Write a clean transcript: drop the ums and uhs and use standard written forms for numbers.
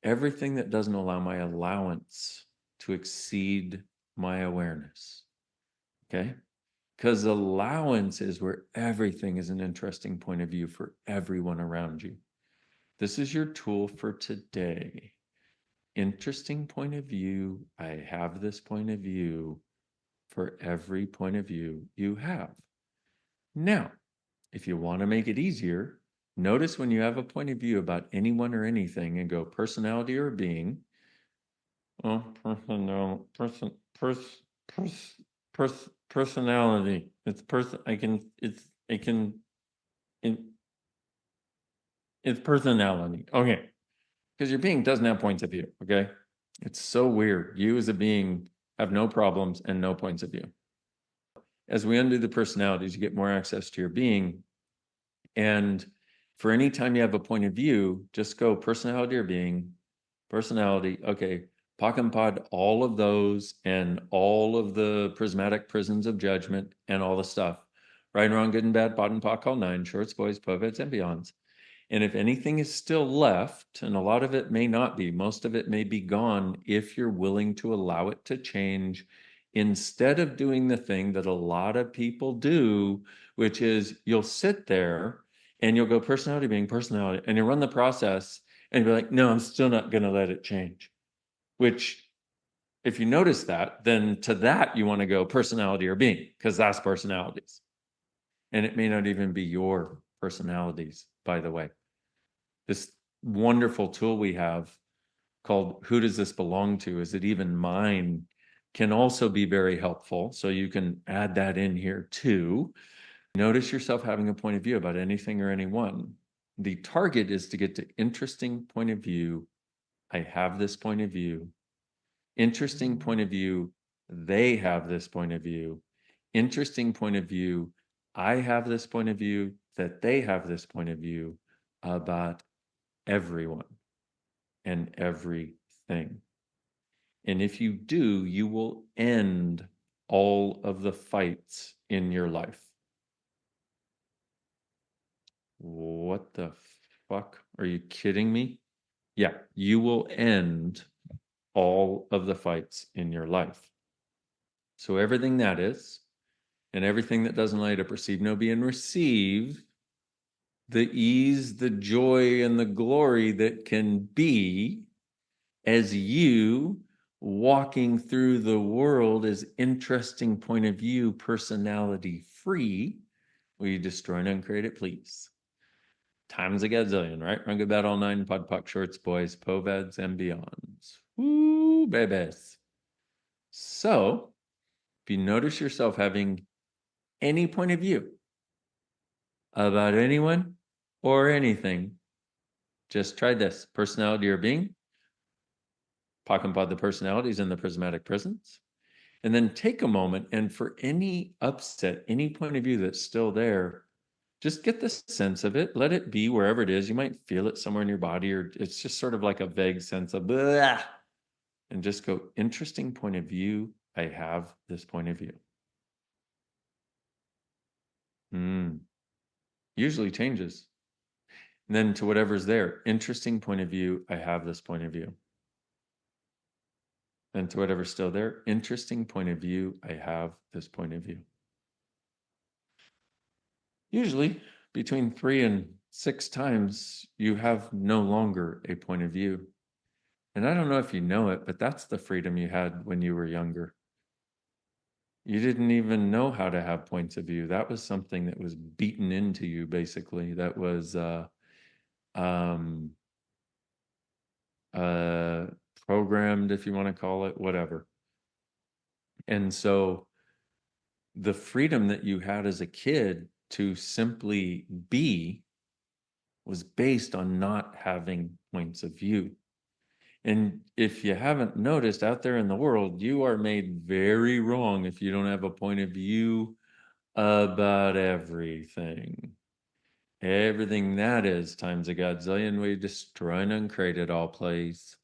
everything that doesn't allow my allowance to exceed my awareness. Okay? Because allowance is where everything is an interesting point of view for everyone around you. This is your tool for today. Interesting point of view. I have this point of view for every point of view you have. Now, if you want to make it easier, notice when you have a point of view about anyone or anything and go personality or being. Oh, personality. It's it's personality. Okay. Because your being doesn't have points of view. Okay. It's so weird. You as a being have no problems and no points of view. As we undo the personalities, you get more access to your being. And for any time you have a point of view, just go personality or being, personality. Okay. Pock and pod all of those and all of the prismatic prisons of judgment and all the stuff. Right and wrong, good and bad, pot and pock, all nine, shorts, boys, poveds, and beyonds. And if anything is still left, and a lot of it may not be, most of it may be gone if you're willing to allow it to change, instead of doing the thing that a lot of people do, which is you'll sit there and you'll go personality being personality, and you run the process and you'll be like, no, I'm still not going to let it change. Which, if you notice that, then to that you want to go personality or being, because that's personalities. And it may not even be your personalities, by the way. This wonderful tool we have called Who Does This Belong To? Is it even mine? Can also be very helpful. So you can add that in here too. Notice yourself having a point of view about anything or anyone. The target is to get to interesting point of view. I have this point of view. Interesting point of view. They have this point of view. Interesting point of view. I have this point of view, that they have this point of view about everyone and everything. And if you do, you will end all of the fights in your life. What the fuck? Are you kidding me? Yeah, you will end all of the fights in your life. So everything that is, and everything that doesn't allow you to perceive, know, be, and receive the ease, the joy, and the glory that can be as you walking through the world as interesting point of view, personality free. Will you destroy and uncreate it, please? Times a gazillion, right? Run good bad all nine, pod puck shorts, boys, poveds, and beyonds. Woo, babies. So, if you notice yourself having any point of view about anyone or anything, just try this. Personality or being. Pock and pod the personalities in the prismatic prisons. And then take a moment, and for any upset, any point of view that's still there, just get the sense of it. Let it be wherever it is. You might feel it somewhere in your body, or it's just sort of like a vague sense of blah, and just go, interesting point of view. I have this point of view. Usually changes. And then to whatever's there, interesting point of view. I have this point of view. And to whatever's still there, interesting point of view. I have this point of view. Usually between 3 and 6 times, you have no longer a point of view. And I don't know if you know it, but that's the freedom you had when you were younger. You didn't even know how to have points of view. That was something that was beaten into you, basically. That was programmed, if you want to call it, whatever. And so the freedom that you had as a kid to simply be was based on not having points of view. And if you haven't noticed, out there in the world, you are made very wrong if you don't have a point of view about everything. Everything that is times a godzillion, we destroy and uncreate it all, please.